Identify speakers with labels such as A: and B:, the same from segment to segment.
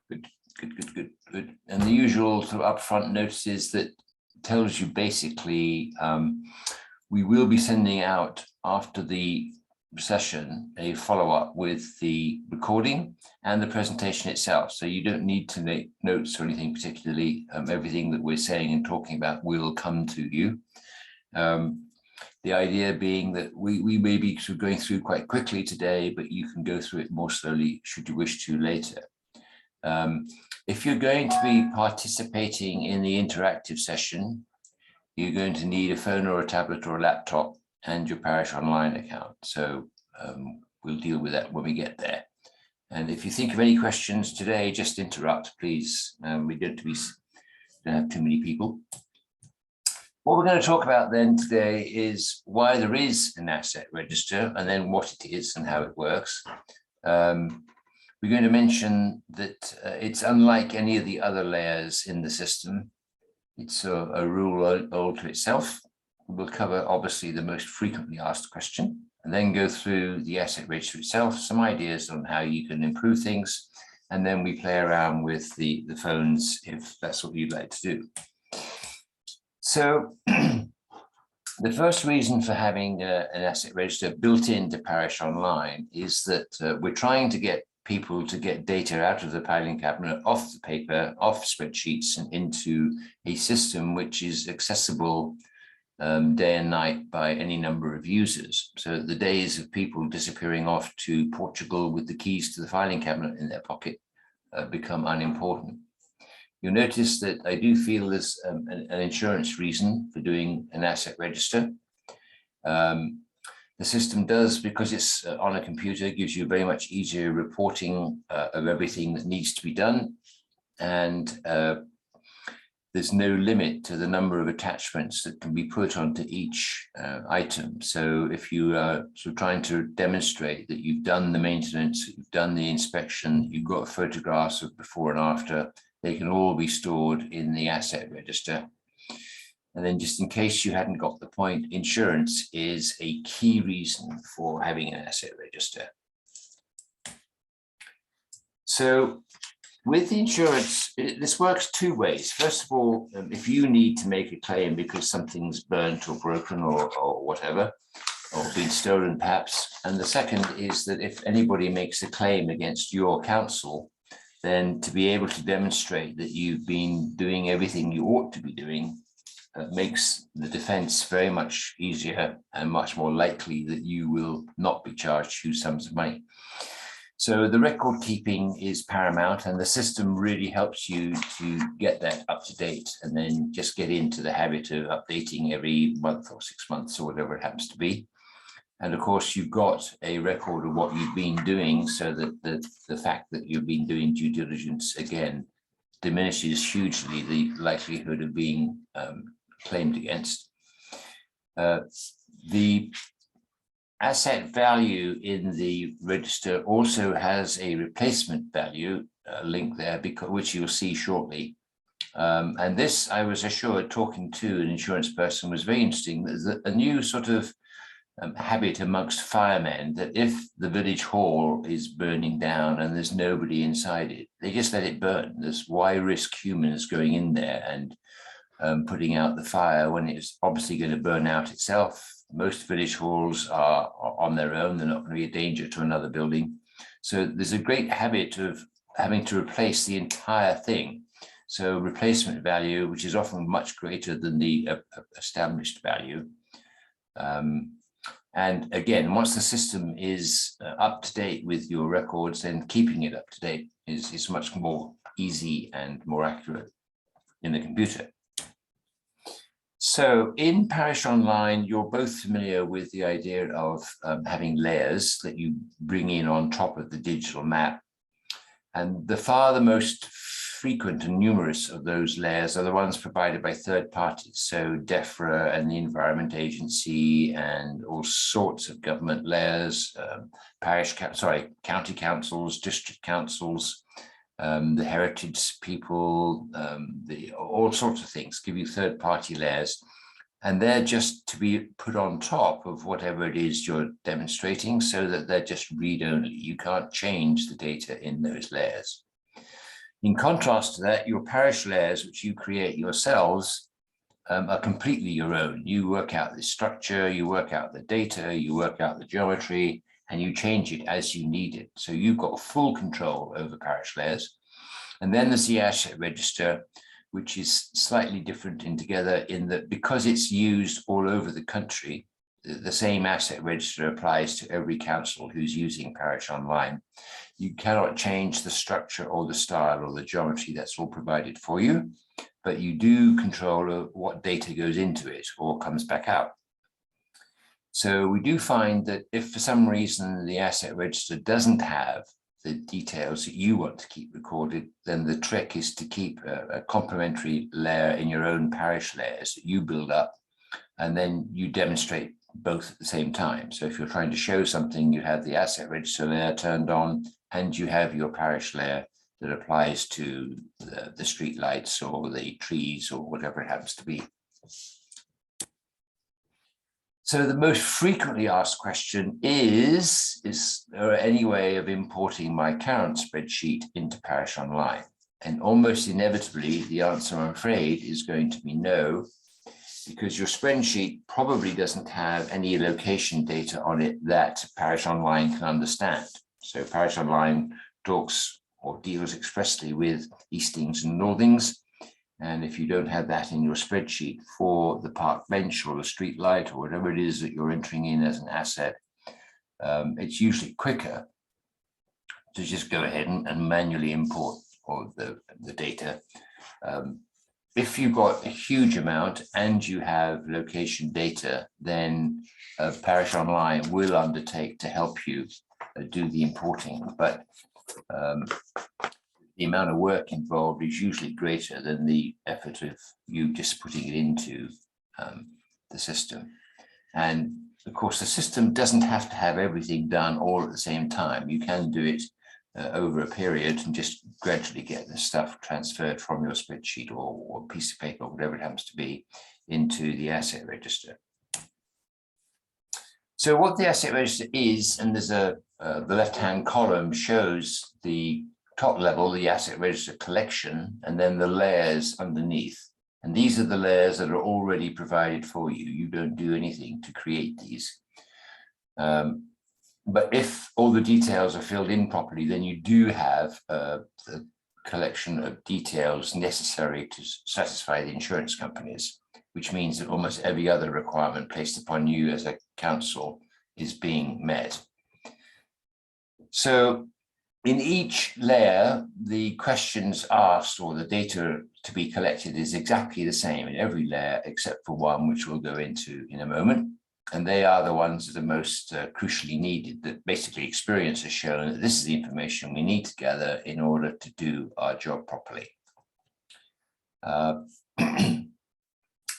A: Good. And the usual sort of upfront notices that tells you basically we will be sending out after the session a follow-up with the recording and the presentation itself. So you don't need to make notes or anything particularly. Everything that we're saying and talking about will come to you. The idea being that we may be sort of going through quite quickly today, but you can go through it more slowly should you wish to later. If you're going to be participating in the interactive session, you're going to need a phone or a tablet or a laptop and your Parish Online account. So we'll deal with that when we get there. And if you think of any questions today, just interrupt, please. We don't have too many people. What we're going to talk about then today is why there is an asset register and then what it is and how it works. We're going to mention that it's unlike any of the other layers in the system. It's a rule all to itself. We'll cover obviously the most frequently asked question and then go through the asset register itself, some ideas on how you can improve things, and then we play around with the phones if that's what you'd like to do. So the first reason for having an asset register built into Parish Online is that we're trying to get people to get data out of the filing cabinet, off the paper, off spreadsheets, and into a system which is accessible day and night by any number of users. So the days of people disappearing off to Portugal with the keys to the filing cabinet in their pocket become unimportant. You'll notice that I do feel there's an insurance reason for doing an asset register. The system does, because it's on a computer, gives you very much easier reporting of everything that needs to be done. And there's no limit to the number of attachments that can be put onto each item. So if you are sort of trying to demonstrate that you've done the maintenance, you've done the inspection, you've got photographs of before and after, they can all be stored in the asset register. And then just in case you hadn't got the point, insurance is a key reason for having an asset register. So with the insurance, this works two ways. First of all, if you need to make a claim because something's burnt or broken or whatever, or been stolen perhaps. And the second is that if anybody makes a claim against your council, then to be able to demonstrate that you've been doing everything you ought to be doing makes the defense very much easier and much more likely that you will not be charged huge sums of money. So the record keeping is paramount, and the system really helps you to get that up to date and then just get into the habit of updating every month or 6 months or whatever it happens to be. And of course, you've got a record of what you've been doing, so that the fact that you've been doing due diligence again diminishes hugely the likelihood of being claimed against. The asset value in the register also has a replacement value link there, which you'll see shortly. And this, I was assured, talking to an insurance person, was very interesting. There's a new sort of habit amongst firemen that if the village hall is burning down and there's nobody inside it, they just let it burn. Why risk humans going in there and putting out the fire when it's obviously going to burn out itself? Most village halls are on their own. They're not going to be a danger to another building. So there's a great habit of having to replace the entire thing. So replacement value, which is often much greater than the established value. And again, once the system is up to date with your records, then keeping it up to date is much more easy and more accurate in the computer. So in Parish Online, you're both familiar with the idea of having layers that you bring in on top of the digital map. And the most frequent and numerous of those layers are the ones provided by third parties. So DEFRA and the Environment Agency and all sorts of government layers, county councils, district councils, the heritage people, all sorts of things give you third party layers. And they're just to be put on top of whatever it is you're demonstrating, so that they're just read only. You can't change the data in those layers. In contrast to that, your parish layers, which you create yourselves, are completely your own. You work out the structure, you work out the data, you work out the geometry, and you change it as you need it. So you've got full control over parish layers. And then there's the asset register, which is slightly different altogether in that because it's used all over the country, the same asset register applies to every council who's using Parish Online. You cannot change the structure or the style or the geometry. That's all provided for you, but you do control what data goes into it or comes back out. So we do find that if for some reason the asset register doesn't have the details that you want to keep recorded, then the trick is to keep a complementary layer in your own parish layers that you build up, and then you demonstrate both at the same time. So if you're trying to show something, you have the asset register layer turned on, and you have your parish layer that applies to the street lights or the trees or whatever it happens to be. So the most frequently asked question is there any way of importing my current spreadsheet into Parish Online? And almost inevitably, the answer, I'm afraid, is going to be no, because your spreadsheet probably doesn't have any location data on it that Parish Online can understand. So Parish Online talks or deals expressly with Eastings and Northings. And if you don't have that in your spreadsheet for the park bench or the street light or whatever it is that you're entering in as an asset, it's usually quicker to just go ahead and manually import all the data. If you've got a huge amount and you have location data, then Parish Online will undertake to help you do the importing. But the amount of work involved is usually greater than the effort of you just putting it into the system. And of course, the system doesn't have to have everything done all at the same time. You can do it over a period and just gradually get the stuff transferred from your spreadsheet or piece of paper, or whatever it happens to be, into the asset register. So what the asset register is, and there's the left-hand column shows the top level, the asset register collection, and then the layers underneath. And these are the layers that are already provided for you. You don't do anything to create these. But if all the details are filled in properly, then you do have the collection of details necessary to satisfy the insurance companies, which means that almost every other requirement placed upon you as a council is being met. So in each layer, the questions asked or the data to be collected is exactly the same in every layer, except for one, which we'll go into in a moment. And they are the ones that are most crucially needed, that basically experience has shown that this is the information we need to gather in order to do our job properly.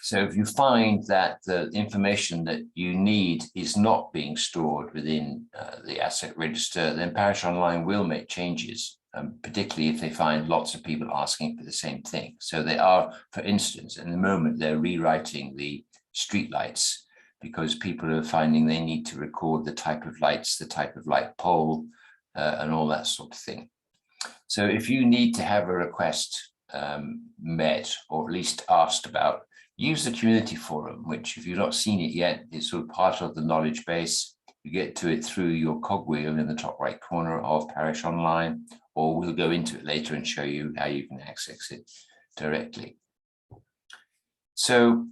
A: So if you find that the information that you need is not being stored within the asset register, then Parish Online will make changes, particularly if they find lots of people asking for the same thing. So they are, for instance, in the moment, they're rewriting the streetlights because people are finding they need to record the type of lights, the type of light pole, and all that sort of thing. So if you need to have a request met, or at least asked about, use the community forum, which if you've not seen it yet, is sort of part of the knowledge base. You get to it through your cogwheel in the top right corner of Parish Online, or we'll go into it later and show you how you can access it directly. So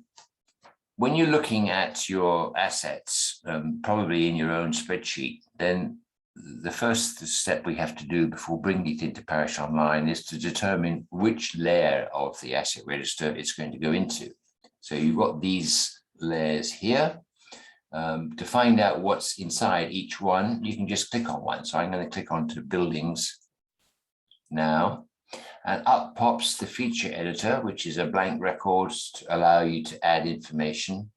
A: when you're looking at your assets, probably in your own spreadsheet, then the first step we have to do before bringing it into Parish Online is to determine which layer of the asset register it's going to go into. So you've got these layers here. To find out what's inside each one, you can just click on one. So I'm going to click onto Buildings now. And up pops the feature editor, which is a blank record to allow you to add information.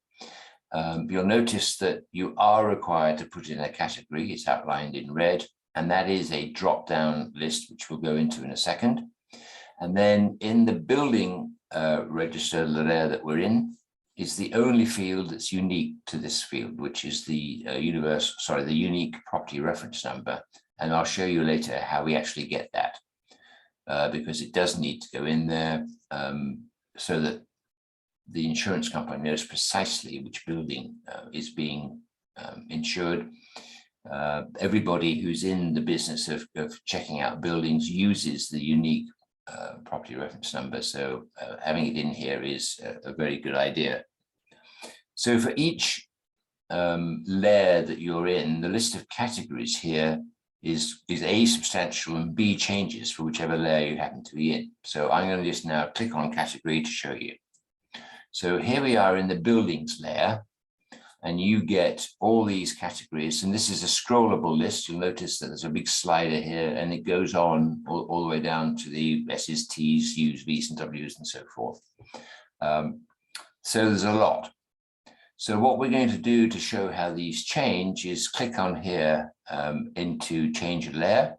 A: You'll notice that you are required to put in a category. It's outlined in red, and that is a drop-down list, which we'll go into in a second. And then in the building register layer that we're in is the only field that's unique to this field, which is the unique property reference number. And I'll show you later how we actually get that. because it does need to go in there so that the insurance company knows precisely which building is being insured. Everybody who's in the business of checking out buildings uses the unique property reference number, so having it in here is a very good idea. So for each layer that you're in, the list of categories here is A, substantial, and B, changes for whichever layer you happen to be in. So I'm going to just now click on category to show you. So here we are in the buildings layer, and you get all these categories, and this is a scrollable list. You'll notice that there's a big slider here, and it goes on all the way down to the S's, T's, U's, V's, and W's, and so forth. So there's a lot. So what we're going to do to show how these change is click on here into change a layer,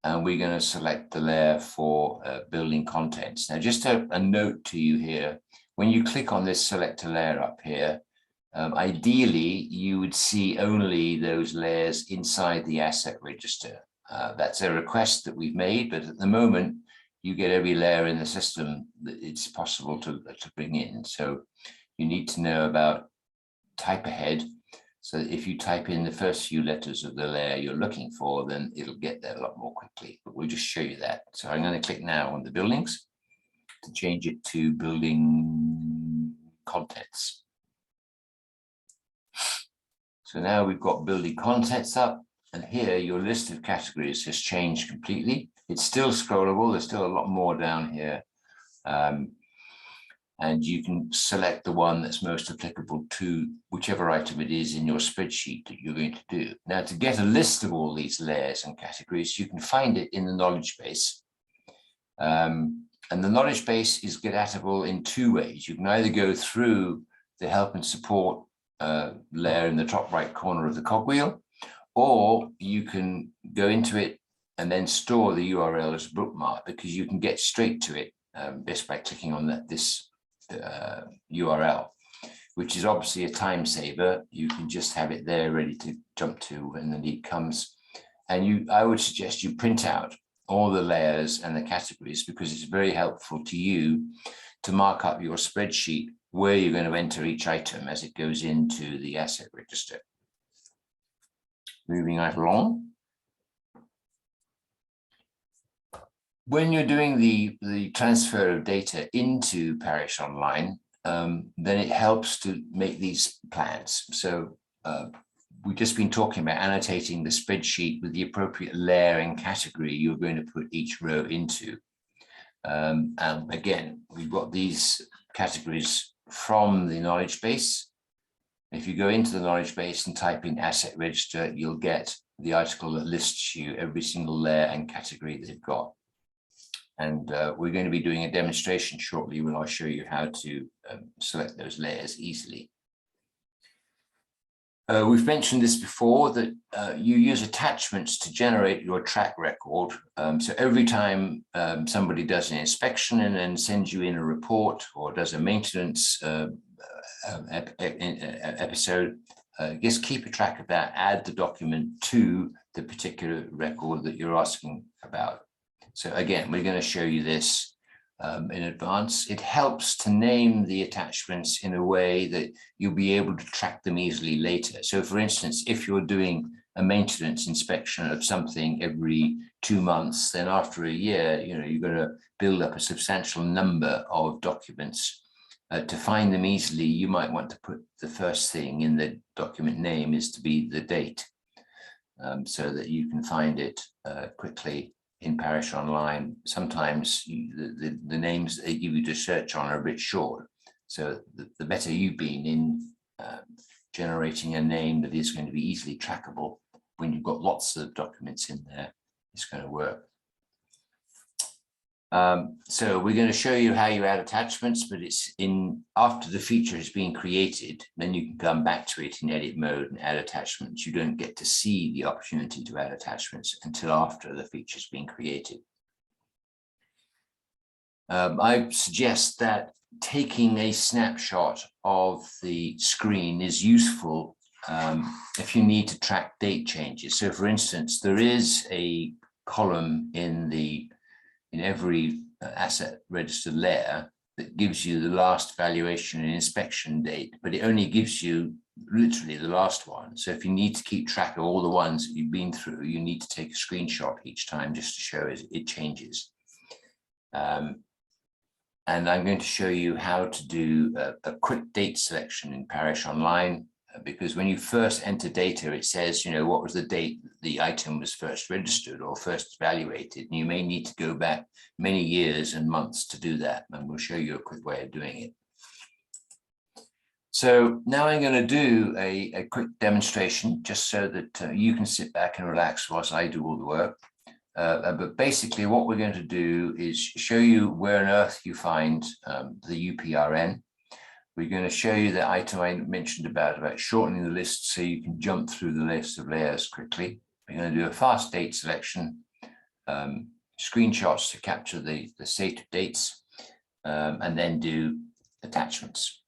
A: and we're going to select the layer for building contents. Now, just a note to you here, when you click on this select a layer up here, ideally you would see only those layers inside the asset register. That's a request that we've made, but at the moment you get every layer in the system that it's possible to bring in. So you need to know about type ahead, so that if you type in the first few letters of the layer you're looking for, then it'll get there a lot more quickly. But we'll just show you that. So I'm going to click now on the buildings to change it to building contents. So now we've got building contents up, and here your list of categories has changed completely. It's still scrollable. There's still a lot more down here. And you can select the one that's most applicable to whichever item it is in your spreadsheet that you're going to do. Now, to get a list of all these layers and categories, you can find it in the knowledge base. And the knowledge base is get-atable in two ways. You can either go through the help and support layer in the top right corner of the cogwheel, or you can go into it and then store the URL as a bookmark, because you can get straight to it just by clicking on this URL, which is obviously a time saver. You can just have it there ready to jump to when the need comes. And I would suggest you print out all the layers and the categories, because it's very helpful to you to mark up your spreadsheet where you're going to enter each item as it goes into the asset register. Moving right along. When you're doing the transfer of data into Parish Online, then it helps to make these plans. So we've just been talking about annotating the spreadsheet with the appropriate layer and category you're going to put each row into. And again, we've got these categories from the knowledge base. If you go into the knowledge base and type in asset register, you'll get the article that lists you every single layer and category that they've got. And we're going to be doing a demonstration shortly when I'll show you how to select those layers easily. We've mentioned this before, that you use attachments to generate your track record. So every time somebody does an inspection and then sends you in a report, or does a maintenance episode, just keep a track of that, add the document to the particular record that you're asking about. So again, we're going to show you this in advance. It helps to name the attachments in a way that you'll be able to track them easily later. So for instance, if you're doing a maintenance inspection of something every 2 months, then after a year, you're going to build up a substantial number of documents. To find them easily, you might want to put the first thing in the document name is to be the date, so that you can find it quickly in Parish Online. Sometimes the names they give you to search on are a bit short. So the better you've been in generating a name that is going to be easily trackable when you've got lots of documents in there, it's going to work. So we're going to show you how you add attachments, but it's after the feature has been created, then you can come back to it in edit mode and add attachments. You don't get to see the opportunity to add attachments until after the feature's been created. I suggest that taking a snapshot of the screen is useful if you need to track date changes. So for instance, there is a column in every asset register layer that gives you the last valuation and inspection date, but it only gives you literally the last one. So if you need to keep track of all the ones that you've been through, you need to take a screenshot each time just to show it changes. And I'm going to show you how to do a quick date selection in Parish Online, because when you first enter data, it says, you know, what was the date the item was first registered or first evaluated. And you may need to go back many years and months to do that. And we'll show you a quick way of doing it. So now I'm going to do a quick demonstration just so that you can sit back and relax whilst I do all the work. But basically what we're going to do is show you where on earth you find the UPRN. We're going to show you the item I mentioned about shortening the list so you can jump through the list of layers quickly. We're going to do a fast date selection, screenshots to capture the state of dates, and then do attachments.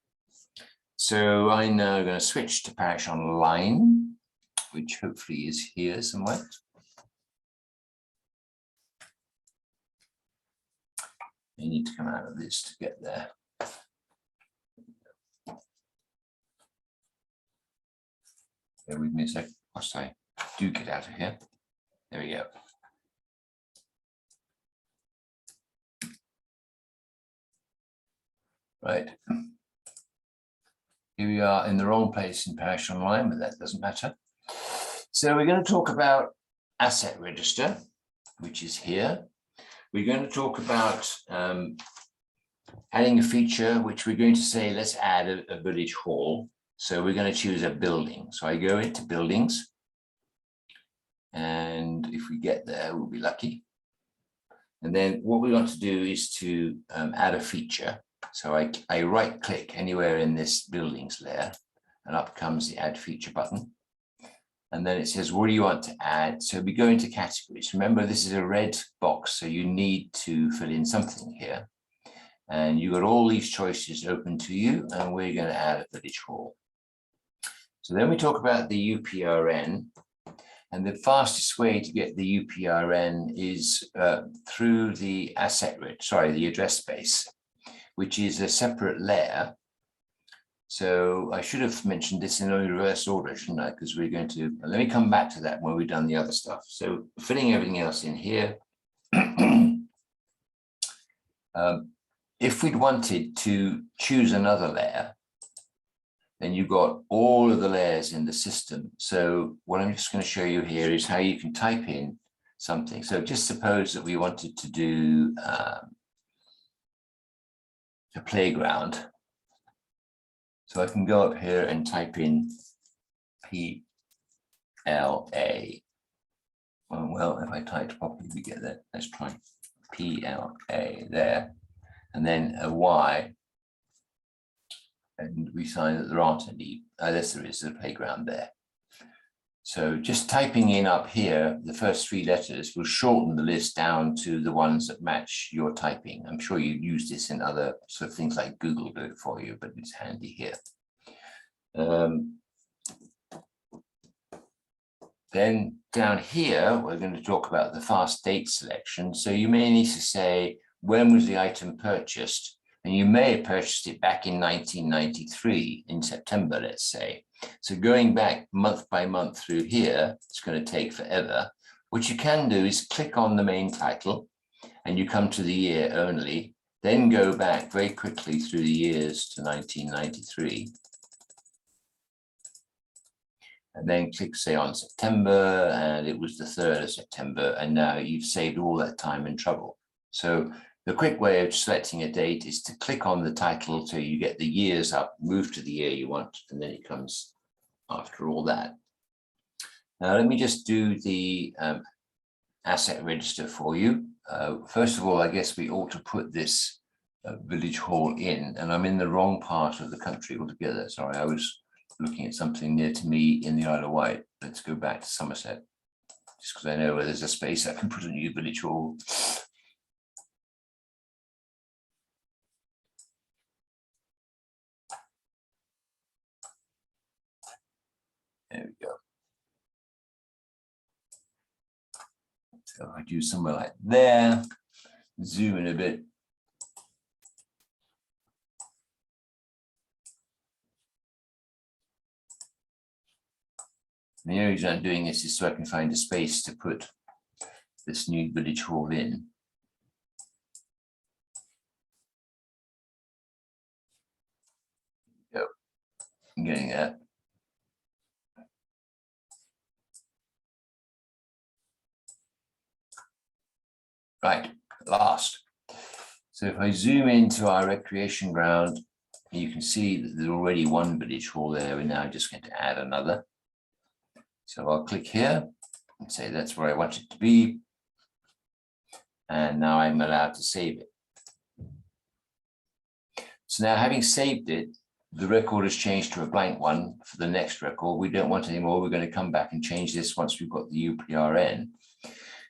A: So I'm now going to switch to Parish Online, which hopefully is here somewhere. You need to come out of this to get there. Bear with me a sec, whilst I do get out of here. There we go. Right. Here we are in the wrong place in Parish Online, but that doesn't matter. So we're going to talk about asset register, which is here. We're going to talk about adding a feature, which we're going to say, let's add a village hall. So we're going to choose a building. So I go into buildings. And if we get there, we'll be lucky. And then what we want to do is to add a feature. So I right click anywhere in this buildings layer and up comes the add feature button. And then it says, what do you want to add? So we go into categories. Remember, this is a red box, so you need to fill in something here. And you've got all these choices open to you, and we're going to add a village hall. So then we talk about the UPRN, and the fastest way to get the UPRN is through the the address space, which is a separate layer. So I should have mentioned this in reverse order, shouldn't I? Because we're going to, let me come back to that when we've done the other stuff. So filling everything else in here. If we'd wanted to choose another layer, then you've got all of the layers in the system. So what I'm just going to show you here is how you can type in something. So just suppose that we wanted to do a playground. So I can go up here and type in PLA. Well, if I typed properly, we get that. Let's try PLA there. And then a Y. And we find that there aren't any, unless there is a playground there. So just typing in up here, the first three letters will shorten the list down to the ones that match your typing. I'm sure you use this in other sort of things like Google do it for you, but it's handy here. Then down here, we're going to talk about the fast date selection. So you may need to say, when was the item purchased? And you may have purchased it back in 1993 in September, let's say. So going back month by month through here, it's going to take forever. What you can do is click on the main title and you come to the year only, then go back very quickly through the years to 1993. And then click, say, on September, and it was the 3rd of September, and now you've saved all that time and trouble. So the quick way of selecting a date is to click on the title so you get the years up, move to the year you want, and then it comes after all that. Now, let me just do the asset register for you. First of all, I guess we ought to put this village hall in, and I'm in the wrong part of the country altogether. Sorry, I was looking at something near to me in the Isle of Wight. Let's go back to Somerset, just because I know where there's a space I can put a new village hall. There we go. So I do somewhere like there, zoom in a bit. The only reason I'm doing this is so I can find a space to put this new village hall in. Go. I'm getting that. Right, last. So if I zoom into our recreation ground, you can see that there's already one village hall there. We're now just going to add another. So I'll click here and say that's where I want it to be. And now I'm allowed to save it. So now, having saved it, the record has changed to a blank one for the next record. We don't want any more. We're going to come back and change this once we've got the UPRN.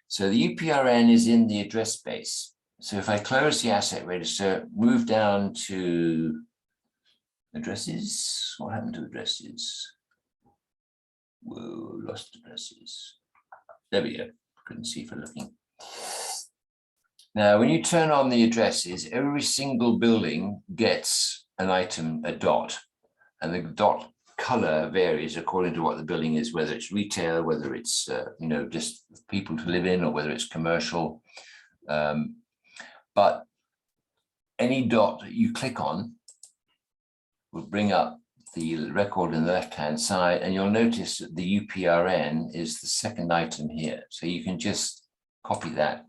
A: So the UPRN is in the address space. So if I close the asset register, move down to addresses, what happened to addresses? Whoa, lost addresses. There we go. Couldn't see for looking. Now, when you turn on the addresses, every single building gets an item, a dot, and the dot color varies according to what the building is, whether it's retail, whether it's just people to live in, or whether it's commercial. But any dot that you click on will bring up the record on the left-hand side, and you'll notice that the UPRN is the second item here. So you can just copy that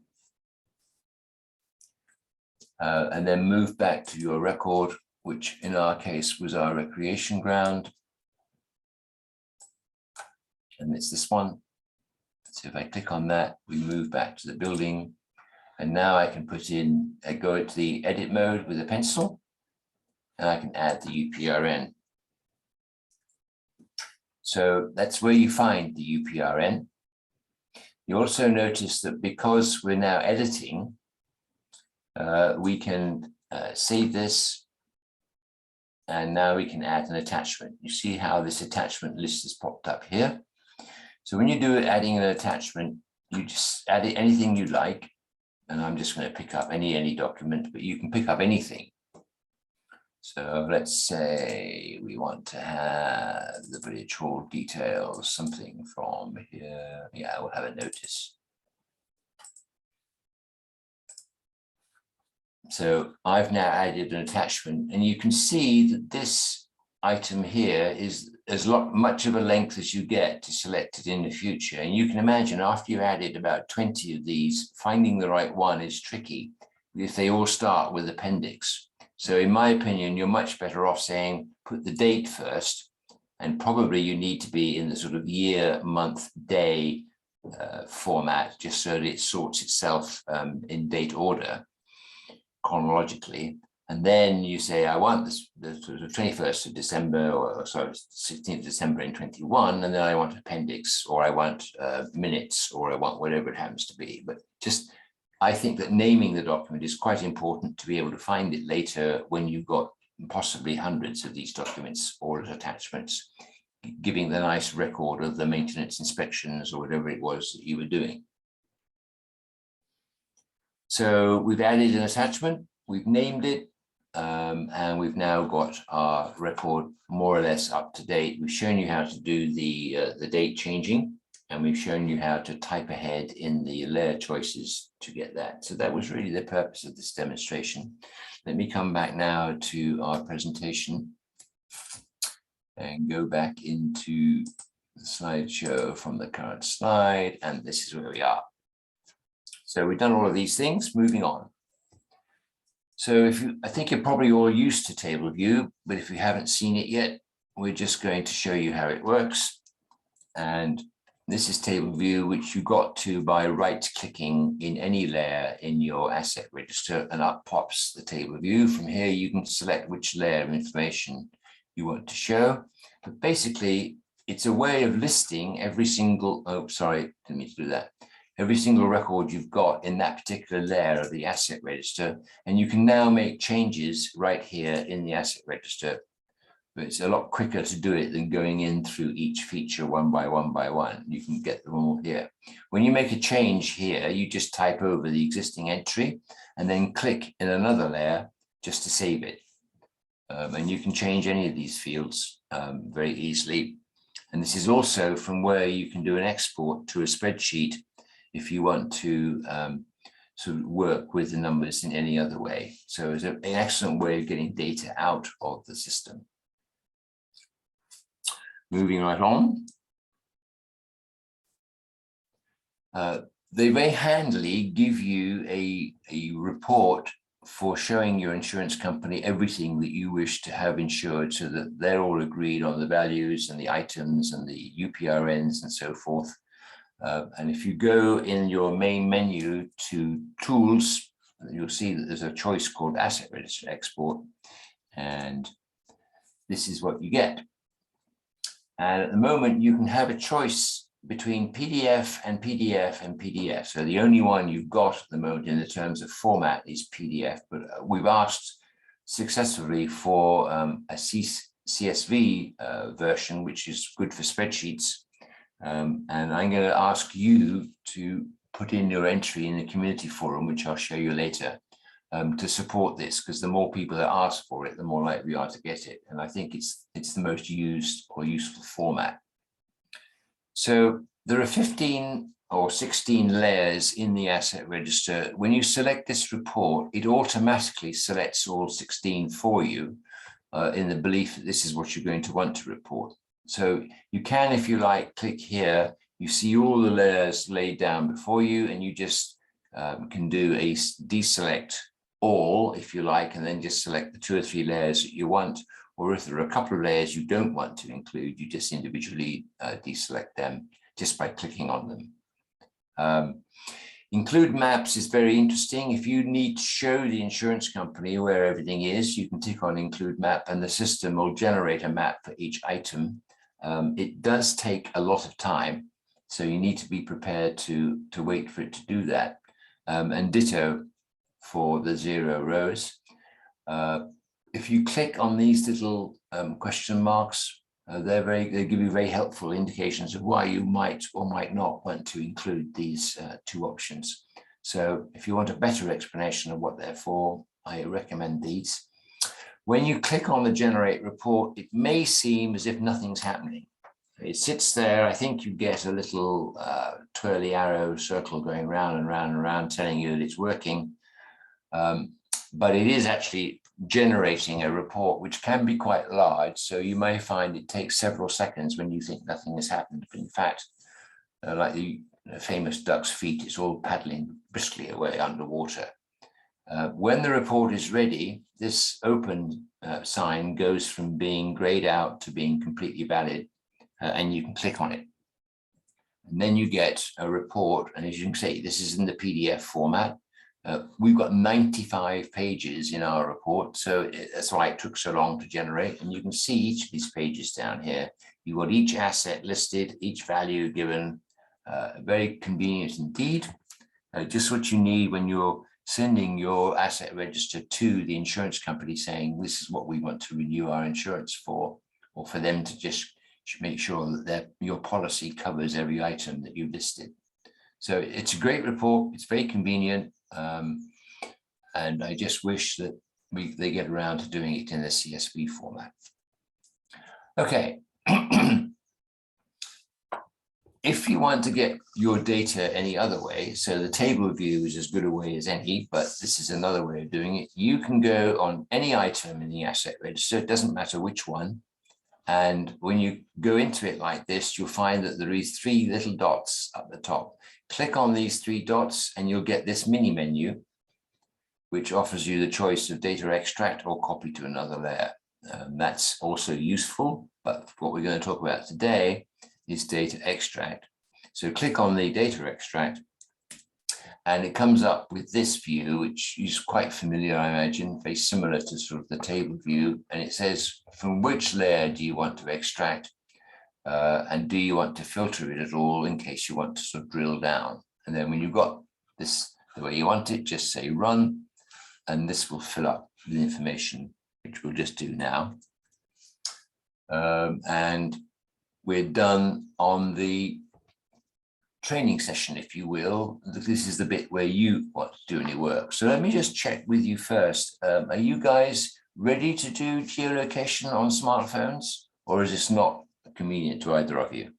A: and then move back to your record, which in our case was our recreation ground. And it's this one. So if I click on that, we move back to the building. And now I can put in, I go into the edit mode with a pencil, and I can add the UPRN. So that's where you find the UPRN. You also notice that because we're now editing, we can save this, and now we can add an attachment. You see how this attachment list has popped up here. So when you do adding an attachment, you just add anything you like, and I'm just going to pick up any document, but you can pick up anything. So let's say we want to have the village hall details, something from here. Yeah, we'll have a notice. So I've now added an attachment, and you can see that this item here is as much of a length as you get to select it in the future. And you can imagine after you've added about 20 of these, finding the right one is tricky if they all start with appendix. So in my opinion, you're much better off saying, put the date first, and probably you need to be in the sort of year, month, day format, just so that it sorts itself in date order chronologically. And then you say, I want this, the sort of 21st of December, or sorry, 16th of December in 21, and then I want appendix, or I want minutes, or I want whatever it happens to be. But just, I think that naming the document is quite important to be able to find it later when you've got possibly hundreds of these documents or as attachments, giving the nice record of the maintenance inspections or whatever it was that you were doing. So we've added an attachment, we've named it, and we've now got our record more or less up to date. We've shown you how to do the date changing, and we've shown you how to type ahead in the layer choices to get that. So that was really the purpose of this demonstration. Let me come back now to our presentation and go back into the slideshow from the current slide, and this is where we are. So we've done all of these things, moving on. So I think you're probably all used to table view, but if you haven't seen it yet, we're just going to show you how it works. And this is table view, which you got to by right-clicking in any layer in your asset register, and up pops the table view. From here, you can select which layer of information you want to show. But basically, it's a way of listing every single, oh, sorry, didn't mean to do that. Every single record you've got in that particular layer of the asset register. And you can now make changes right here in the asset register but it's a lot quicker to do it than going in through each feature one by one by one. You can get them all here. When you make a change here, you just type over the existing entry and then click in another layer just to save it. And you can change any of these fields very easily. And this is also from where you can do an export to a spreadsheet if you want to sort of work with the numbers in any other way. So it's an excellent way of getting data out of the system. Moving right on. They very handily give you a report for showing your insurance company everything that you wish to have insured, so that they're all agreed on the values and the items and the UPRNs and so forth. And if you go in your main menu to tools, you'll see that there's a choice called Asset Register Export, and this is what you get. And at the moment, you can have a choice between PDF and PDF and PDF. So the only one you've got at the moment in the terms of format is PDF, but we've asked successfully for a CSV version, which is good for spreadsheets. And I'm going to ask you to put in your entry in the community forum, which I'll show you later, to support this, because the more people that ask for it, the more likely we are to get it. And I think it's the most used or useful format. So there are 15 or 16 layers in the asset register. When you select this report, it automatically selects all 16 for you in the belief that this is what you're going to want to report. So you can, if you like, click here. You see all the layers laid down before you, and you just can do a deselect all, if you like, and then just select the 2 or 3 layers that you want. Or if there are a couple of layers you don't want to include, you just individually deselect them just by clicking on them. Include maps is very interesting. If you need to show the insurance company where everything is, you can tick on include map, and the system will generate a map for each item. It does take a lot of time, so you need to be prepared to wait for it to do that. And ditto for the 0 rows. If you click on these little question marks, they give you very helpful indications of why you might or might not want to include these 2 options. So if you want a better explanation of what they're for, I recommend these. When you click on the generate report, it may seem as if nothing's happening. It sits there. I think you get a little twirly arrow circle going round and round and round telling you that it's working. But it is actually generating a report which can be quite large. So you may find it takes several seconds when you think nothing has happened. But in fact, like the famous duck's feet, it's all paddling briskly away underwater. When the report is ready, this open sign goes from being grayed out to being completely valid, and you can click on it. And then you get a report. And as you can see, this is in the PDF format. We've got 95 pages in our report, so that's why it took so long to generate. And you can see each of these pages down here. You've got each asset listed, each value given. Very convenient indeed. Just what you need when you're sending your asset register to the insurance company saying, this is what we want to renew our insurance for, or for them to just make sure that your policy covers every item that you've listed. So it's a great report. It's very convenient. And I just wish that they get around to doing it in the CSV format. Okay. If you want to get your data any other way, so the table view is as good a way as any, but this is another way of doing it. You can go on any item in the asset register, it doesn't matter which one. And when you go into it like this, you'll find that there is 3 little dots at the top. Click on these 3 dots and you'll get this mini menu, which offers you the choice of data extract or copy to another layer. That's also useful, but what we're going to talk about today is data extract. So click on the data extract and it comes up with this view, which is quite familiar, I imagine, very similar to sort of the table view. And it says, from which layer do you want to extract? And do you want to filter it at all in case you want to sort of drill down? And then when you've got this the way you want it, just say run, and this will fill up the information, which we'll just do now. and we're done on the training session, if you will. This is the bit where you want to do any work. So let me just check with you first. Are you guys ready to do geolocation on smartphones, or is this not convenient to either of you?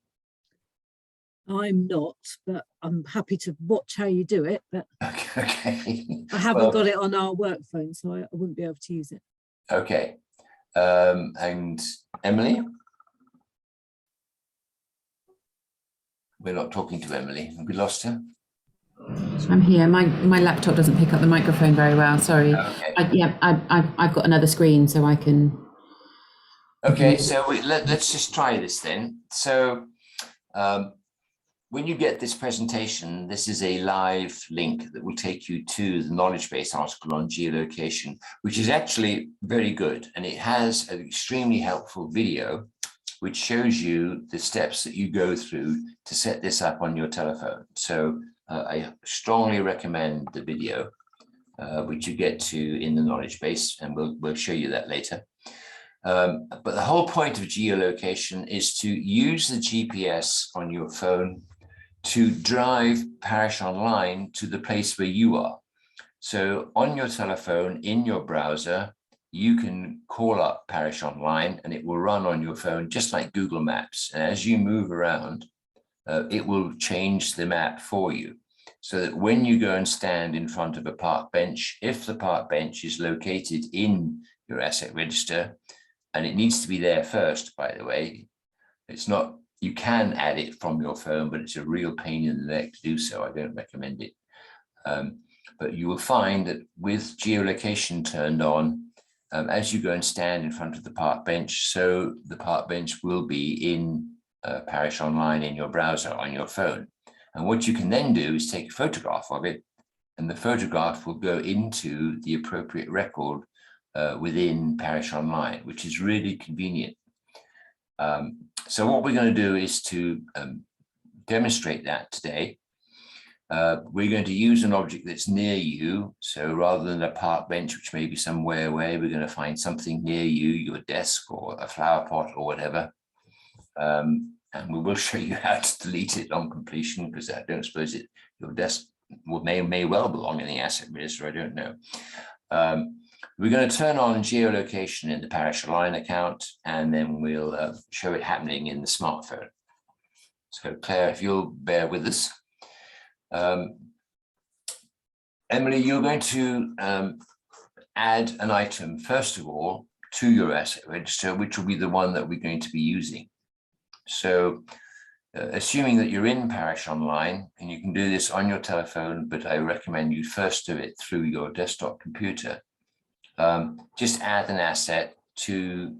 B: I'm not, but I'm happy to watch how you do it. But
A: okay.
B: I haven't got it on our work phone, so I wouldn't be able to use it.
A: Okay. And Emily? We're not talking to Emily. Have we lost her?
C: I'm here. My laptop doesn't pick up the microphone very well. Sorry.
A: Okay.
C: I've got another screen, so I can.
A: Okay, so let's just try this then. So when you get this presentation, this is a live link that will take you to the knowledge base article on geolocation, which is actually very good. And it has an extremely helpful video, which shows you the steps that you go through to set this up on your telephone. So I strongly recommend the video, which you get to in the knowledge base, and we'll show you that later. But the whole point of geolocation is to use the GPS on your phone to drive Parish Online to the place where you are. So on your telephone, in your browser, you can call up Parish Online and it will run on your phone just like Google Maps. And as you move around, it will change the map for you, so that when you go and stand in front of a park bench, if the park bench is located in your asset register, and it needs to be there first, by the way, it's not, you can add it from your phone, but it's a real pain in the neck to do so. I don't recommend it. But you will find that with geolocation turned on, as you go and stand in front of the park bench, so the park bench will be in Parish Online in your browser on your phone. And what you can then do is take a photograph of it, and the photograph will go into the appropriate record within Parish Online, which is really convenient. So what we're going to do is to demonstrate that today. We're going to use an object that's near you. So rather than a park bench, which may be somewhere away, we're going to find something near you, your desk or a flower pot or whatever. And we will show you how to delete it on completion, because I don't suppose your desk may well belong in the asset register. I don't know. We're going to turn on geolocation in the Parish Online account, and then we'll show it happening in the smartphone. So Claire, if you'll bear with us. Emily, you're going to add an item, first of all, to your asset register, which will be the one that we're going to be using. So assuming that you're in Parish Online, and you can do this on your telephone, but I recommend you first do it through your desktop computer. Just add an asset to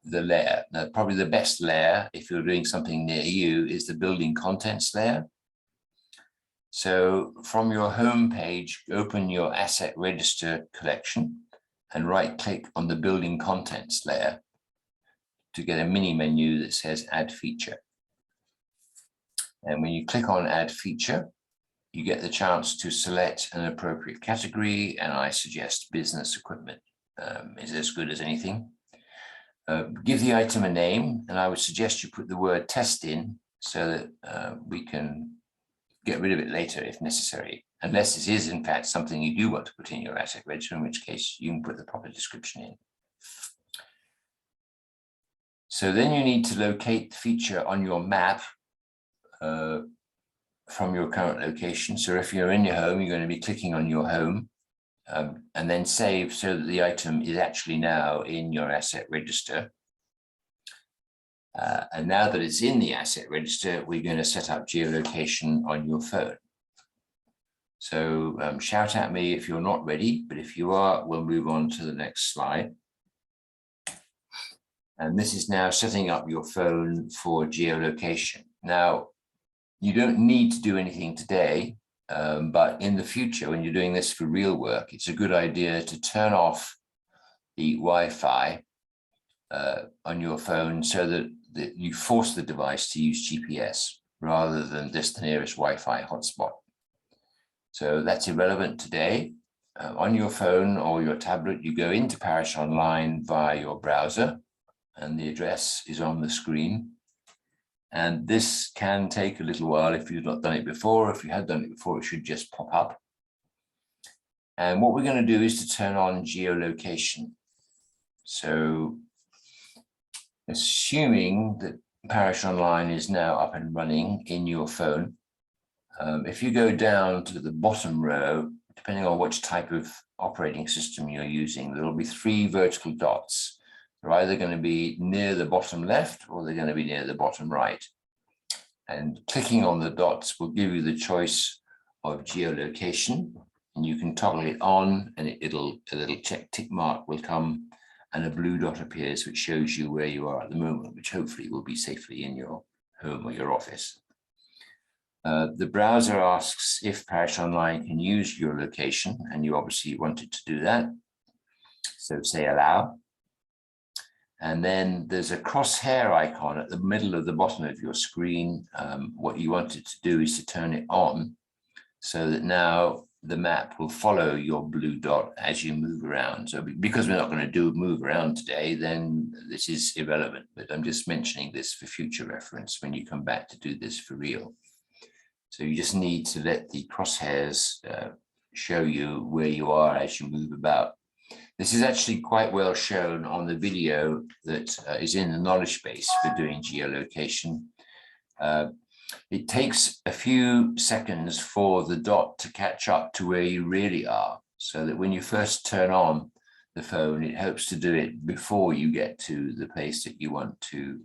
A: the layer. Now, probably the best layer, if you're doing something near you, is the building contents layer. So from your home page, open your asset register collection and right-click on the building contents layer to get a mini menu that says Add Feature. And when you click on Add Feature, you get the chance to select an appropriate category, and I suggest business equipment is as good as anything. Give the item a name, and I would suggest you put the word test in so that we can get rid of it later if necessary, unless this is in fact something you do want to put in your asset register, in which case you can put the proper description in. So then you need to locate the feature on your map from your current location. So if you're in your home, you're going to be clicking on your home and then save so that the item is actually now in your asset register. And now that it's in the asset register, we're going to set up geolocation on your phone. So shout at me if you're not ready, but if you are, we'll move on to the next slide. And this is now setting up your phone for geolocation. Now, you don't need to do anything today, but in the future, when you're doing this for real work, it's a good idea to turn off the Wi-Fi on your phone so that you force the device to use GPS rather than just the nearest Wi-Fi hotspot. So that's irrelevant today. On your phone or your tablet, you go into Parish Online via your browser. and the address is on the screen. And this can take a little while if you've not done it before. If you have done it before, it should just pop up. And what we're going to do is to turn on geolocation. So assuming that Parish Online is now up and running in your phone, if you go down to the bottom row, depending on which type of operating system you're using, there will be 3 vertical dots. They're either going to be near the bottom left or they're going to be near the bottom right. And clicking on the dots will give you the choice of geolocation, and you can toggle it on, and a little tick mark will come, and a blue dot appears which shows you where you are at the moment, which hopefully will be safely in your home or your office. The browser asks if Parish Online can use your location, and you obviously wanted to do that. So say allow. And then there's a crosshair icon at the middle of the bottom of your screen. What you wanted to do is to turn it on so that now the map will follow your blue dot as you move around. So because we're not going to move around today, then this is irrelevant, but I'm just mentioning this for future reference when you come back to do this for real. So you just need to let the crosshairs show you where you are as you move about. This is actually quite well shown on the video that is in the knowledge base for doing geolocation. It takes a few seconds for the dot to catch up to where you really are, so that when you first turn on the phone, it hopes to do it before you get to the place that you want to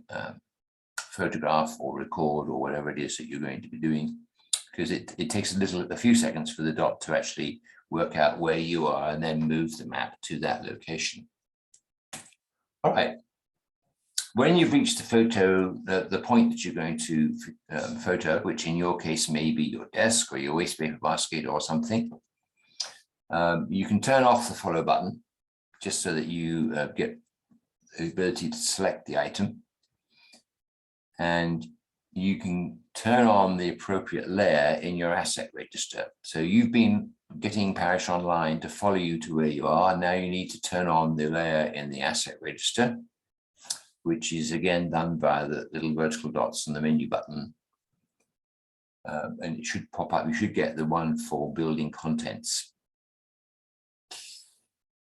A: photograph or record or whatever it is that you're going to be doing, because it takes a few seconds for the dot to actually work out where you are and then move the map to that location. All right. When you've reached the photo, the point that you're going to photo, which in your case may be your desk or your waste paper basket or something, you can turn off the follow button just so that you get the ability to select the item. And you can turn on the appropriate layer in your asset register. So you've been getting Parish Online to follow you to where you are. Now you need to turn on the layer in the asset register, which is again done via the little vertical dots on the menu button. And it should pop up. You should get the one for building contents.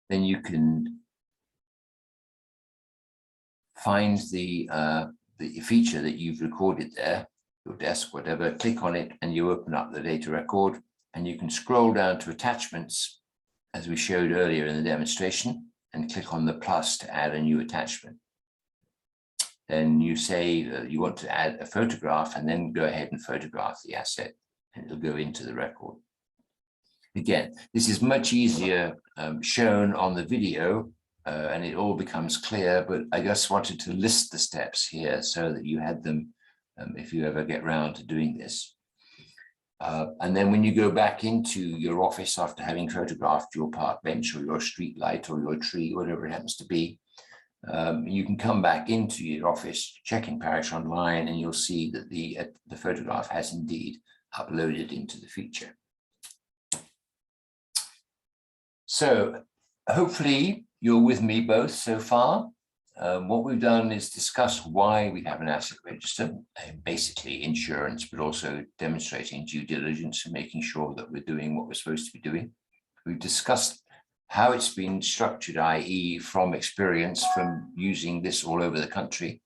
A: Then you can find the feature that you've recorded there, your desk, whatever, click on it, and you open up the data record, and you can scroll down to attachments, as we showed earlier in the demonstration, and click on the plus to add a new attachment. Then you say you want to add a photograph, and then go ahead and photograph the asset, and it'll go into the record. Again, this is much easier shown on the video, and it all becomes clear, but I just wanted to list the steps here so that you had them if you ever get round to doing this. And then when you go back into your office after having photographed your park bench or your street light or your tree, whatever it happens to be, you can come back into your office, check in Parish Online, and you'll see that the photograph has indeed uploaded into the feature. So hopefully you're with me both so far. What we've done is discuss why we have an asset register, basically insurance, but also demonstrating due diligence and making sure that we're doing what we're supposed to be doing. We've discussed how it's been structured, i.e. from experience from using this all over the country.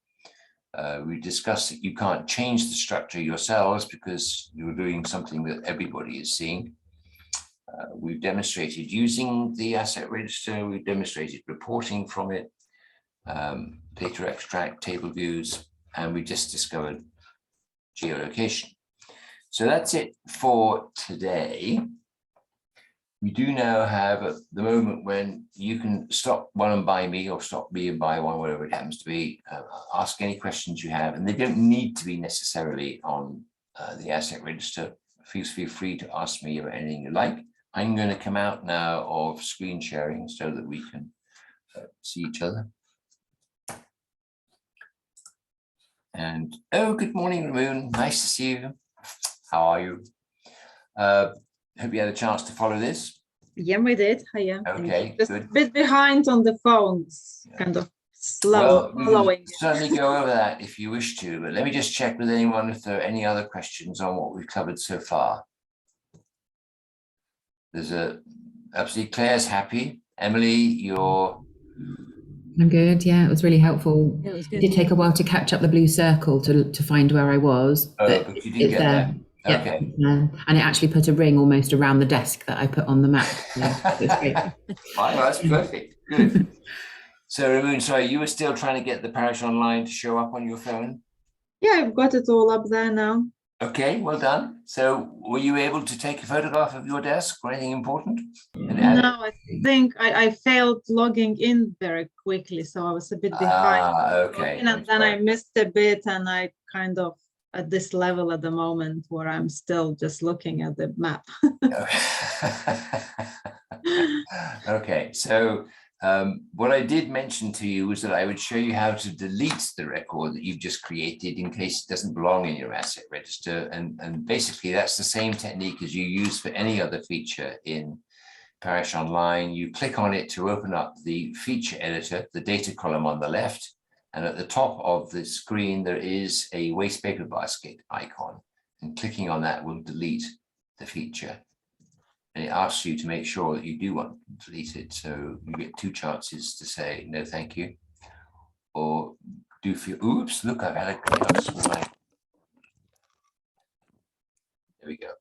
A: We discussed that you can't change the structure yourselves because you're doing something that everybody is seeing. We've demonstrated using the asset register, we've demonstrated reporting from it, data extract, table views, and we just discovered geolocation. So that's it for today. We do now have at the moment when you can stop one and buy me, or stop me and buy one, whatever it happens to be, ask any questions you have, and they don't need to be necessarily on the asset register. Please feel free to ask me about anything you like. I'm going to come out now of screen sharing so that we can see each other. And oh, good morning, Ramon. Nice to see you. How are you? Hope you had a chance to follow this.
D: Yeah, we did. Hiya.
A: Okay,
D: Just
A: good.
D: a bit behind on the phones,
A: Yeah.
D: kind of
B: slow
A: we
B: following
A: can
B: it.
A: certainly go over that if you wish to, but let me just check with anyone if there are any other questions on what we've covered so far. There's absolutely Claire's happy. Emily, you're...
C: I'm good. Yeah, it was really helpful.
B: Yeah, it was
C: It
B: good.
C: did take a while to catch up the blue circle to find where I was.
A: Oh, but you did
C: it's
A: get
C: there.
A: there.
C: Yeah,
A: Okay.
C: it's there. And it actually put a ring almost around the desk that I put on the map. So it's great.
A: Fine, well, that's perfect. Good. So, Ramoon, sorry, you were still trying to get the parish online to show up on your phone?
D: Yeah, I've got it all up there now.
A: Okay, well done. So, were you able to take a photograph of your desk or anything important?
D: No, I think I failed logging in very quickly, so I was a bit behind.
A: Okay.
D: And then I missed a bit, and I kind of at this level at the moment where I'm still just looking at the map.
A: Okay, so what I did mention to you was that I would show you how to delete the record that you've just created in case it doesn't belong in your asset register. And basically that's the same technique as you use for any other feature in Parish Online. You click on it to open up the feature editor, the data column on the left. And at the top of the screen, there is a waste paper basket icon. And clicking on that will delete the feature. And it asks you to make sure that you do want to delete it. So you get two chances to say, no, thank you. Or do feel, oops, look, I've had a chaos with my, there we go.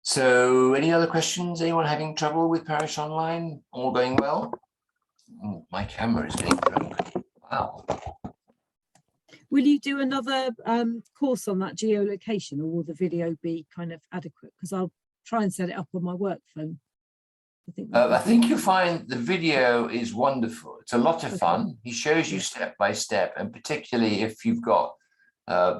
A: So any other questions? Anyone having trouble with Parish Online? All going well? Oh, my camera is getting drunk. Wow.
B: Will you do another course on that geolocation, or will the video be kind of adequate? Because I'll try and set it up on my work phone.
A: I think you'll find the video is wonderful. It's a lot of fun. He shows you step by step, and particularly if you've got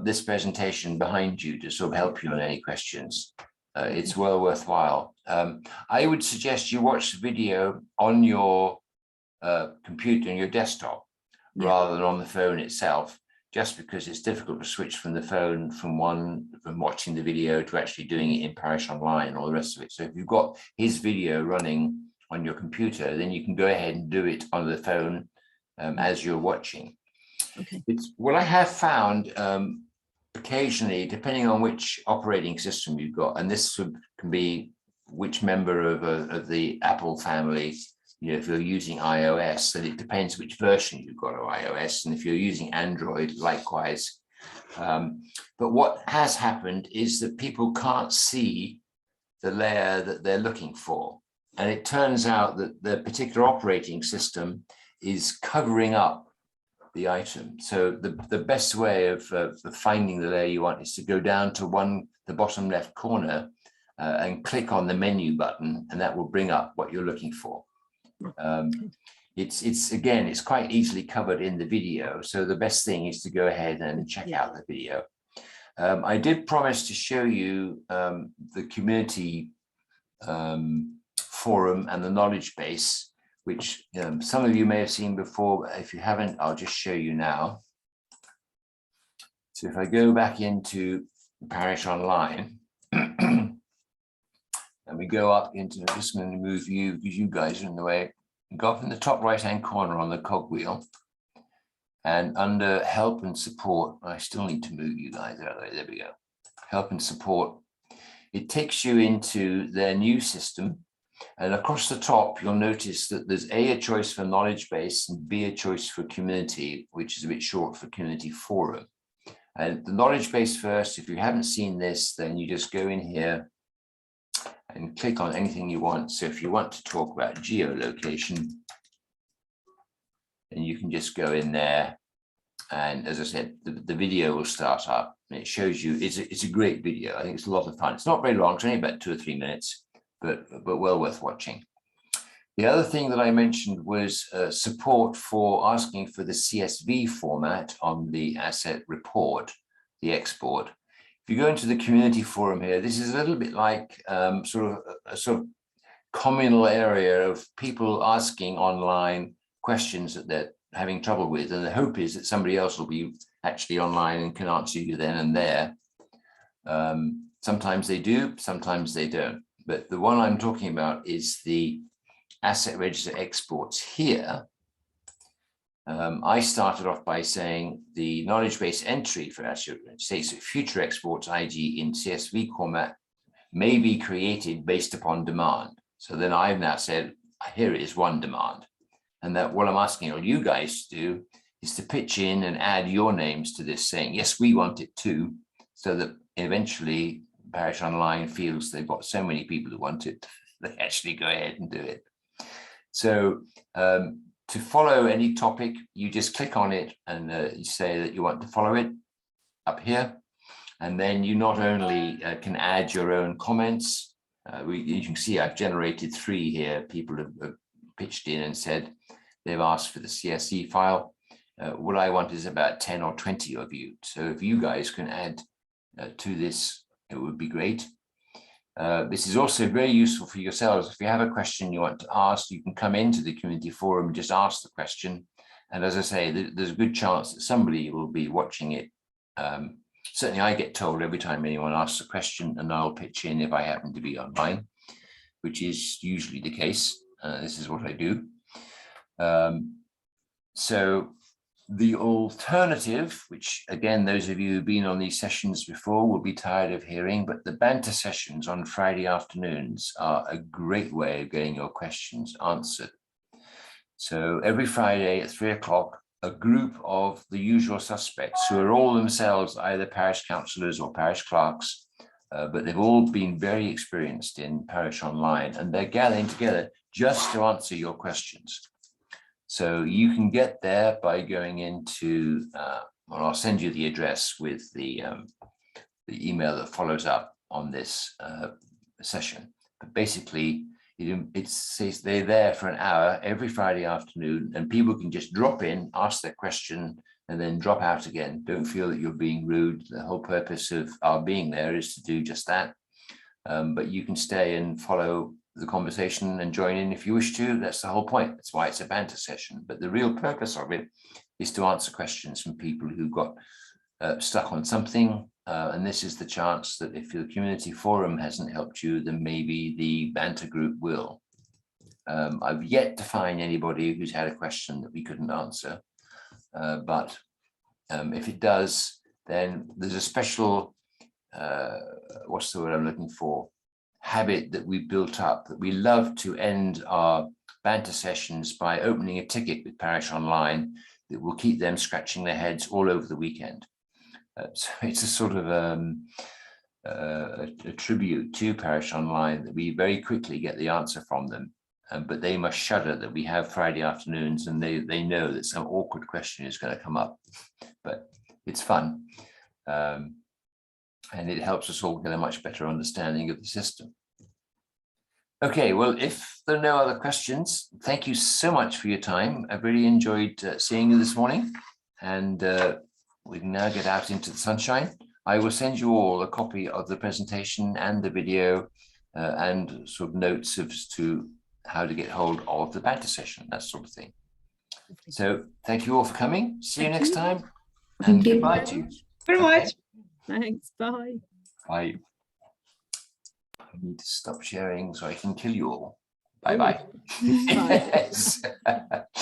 A: this presentation behind you to sort of help you on any questions, it's well worthwhile. I would suggest you watch the video on your computer and your desktop rather than on the phone itself, just because it's difficult to switch from the phone from watching the video to actually doing it in Parish Online and all the rest of it. So if you've got his video running on your computer, then you can go ahead and do it on the phone as you're watching.
B: Okay.
A: It's what I have found occasionally, depending on which operating system you've got, and this can be which member of the Apple family. You know, if you're using iOS, then it depends which version you've got of iOS. And if you're using Android, likewise. But what has happened is that people can't see the layer that they're looking for. And it turns out that the particular operating system is covering up the item. So the best way of finding the layer you want is to go down to the bottom left corner and click on the menu button, and that will bring up what you're looking for. It's quite easily covered in the video, so the best thing is to go ahead and check out the video. I did promise to show you the community forum and the knowledge base, which some of you may have seen before, but if you haven't, I'll just show you now. So if I go back into Parish Online and we go up into, I'm just going to move you because you guys are in the way. Go up in the top right hand corner on the cogwheel, and under help and support, I still need to move you guys out of the way. There we go. Help and support. It takes you into their new system, and across the top you'll notice that there's a choice for knowledge base and B, a choice for community, which is a bit short for community forum. And the knowledge base first, if you haven't seen this, then you just go in here and click on anything you want. So if you want to talk about geolocation, then you can just go in there. And as I said, the video will start up and it shows you, it's a great video. I think it's a lot of fun. It's not very long, it's only about 2 or 3 minutes, but well worth watching. The other thing that I mentioned was support for asking for the CSV format on the asset report, the export. If you go into the community forum here, this is a little bit like sort of communal area of people asking online questions that they're having trouble with. And the hope is that somebody else will be actually online and can answer you then and there. Sometimes they do, sometimes they don't. But the one I'm talking about is the asset register exports here, I started off by saying the knowledge base entry for asset states that future exports, i.e. in CSV format, may be created based upon demand. So then I've now said, here is one demand. And that what I'm asking all you guys to do is to pitch in and add your names to this, saying, yes, we want it too, so that eventually Parish Online feels they've got so many people who want it, they actually go ahead and do it. So to follow any topic, you just click on it and you say that you want to follow it up here. And then you not only can add your own comments, you can see I've generated 3 here. People have pitched in and said they've asked for the CSV file. What I want is about 10 or 20 of you. So if you guys can add to this, it would be great. This is also very useful for yourselves. If you have a question you want to ask, you can come into the community forum and just ask the question. And as I say, there's a good chance that somebody will be watching it. Certainly I get told every time anyone asks a question, and I'll pitch in if I happen to be online, which is usually the case. This is what I do. So the alternative, which again, those of you who've been on these sessions before will be tired of hearing, but the banter sessions on Friday afternoons are a great way of getting your questions answered. So every Friday at 3 o'clock, a group of the usual suspects who are all themselves either parish councillors or parish clerks, but they've all been very experienced in Parish Online, and they're gathering together just to answer your questions. So you can get there by going into, well, I'll send you the address with the email that follows up on this session. But basically, it says they're there for an hour every Friday afternoon, and people can just drop in, ask their question, and then drop out again. Don't feel that you're being rude. The whole purpose of our being there is to do just that. But you can stay and follow the conversation and join in if you wish to. That's the whole point. That's why it's a banter session. But the real purpose of it is to answer questions from people who got stuck on something. And this is the chance that if the community forum hasn't helped you, then maybe the banter group will. I've yet to find anybody who's had a question that we couldn't answer. But if it does, then there's a special, what's the word I'm looking for? Habit that we built up, that we love to end our banter sessions by opening a ticket with Parish Online that will keep them scratching their heads all over the weekend. So it's a sort of a tribute to Parish Online that we very quickly get the answer from them, but they must shudder that we have Friday afternoons and they know that some awkward question is going to come up, but it's fun. And it helps us all get a much better understanding of the system. Okay, well, if there are no other questions, thank you so much for your time. I've really enjoyed seeing you this morning, and we can now get out into the sunshine. I will send you all a copy of the presentation and the video and sort of notes as to how to get hold of the banter session, that sort of thing. So thank you all for coming. See you next time. And goodbye to you.
D: Very much.
B: Thanks. Bye.
A: Bye. I need to stop sharing so I can kill you all. Bye-bye.
B: Bye.
A: Yes.